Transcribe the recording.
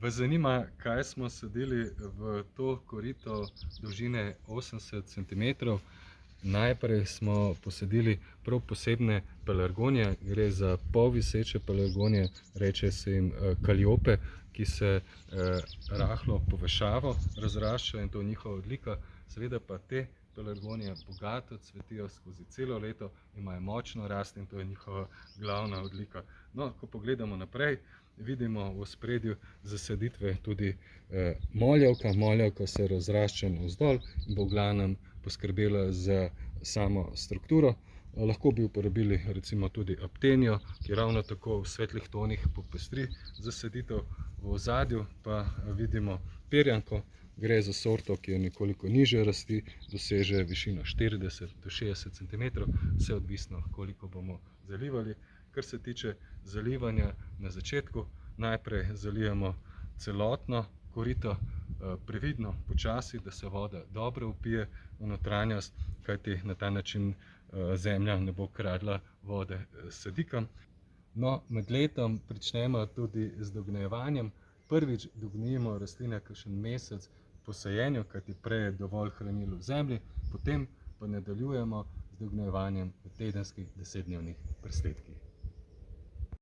Vas zanima, kaj smo sadili v to korito dolžine 80 cm? Najprej smo posadili prav posebne pelargonije, gre za polviseče pelargonije, reče se jim kaliope, ki se rahlo povešavo razraščajo in to je njihova odlika. Seveda pa te pelargonije bogato cvetijo skozi celo leto, imajo močno rast in to je njihova glavna odlika. No, ko pogledamo naprej, vidimo v ospredju zasaditve tudi moljevka. Moljevka se razrašča navzdol in bo v glavnem poskrbela za samo strukturo. Lahko bi uporabili recimo tudi aptenijo, ki ravno tako v svetlih tonih popestri zasaditev. V ozadju pa vidimo perjanko. Gre za sorto, ki je nekoliko nižje rasti, doseže višino 40 do 60 cm, vse odvisno, koliko bomo zalivali. Kar se tiče zalivanja na začetku, najprej zalijemo celotno korito, previdno, počasi, da se voda dobro vpije v notranjost, kajti na ta način zemlja ne bo kradla vode sadikam. No, med letom pričnemo tudi z dognajevanjem. Prvič dognojimo rastline kakšen mesec po sajenju, kajti prej je dovolj hranil v zemlji, potem pa nadaljujemo z dognajevanjem v tedenskih 10-dnevnih presledkih.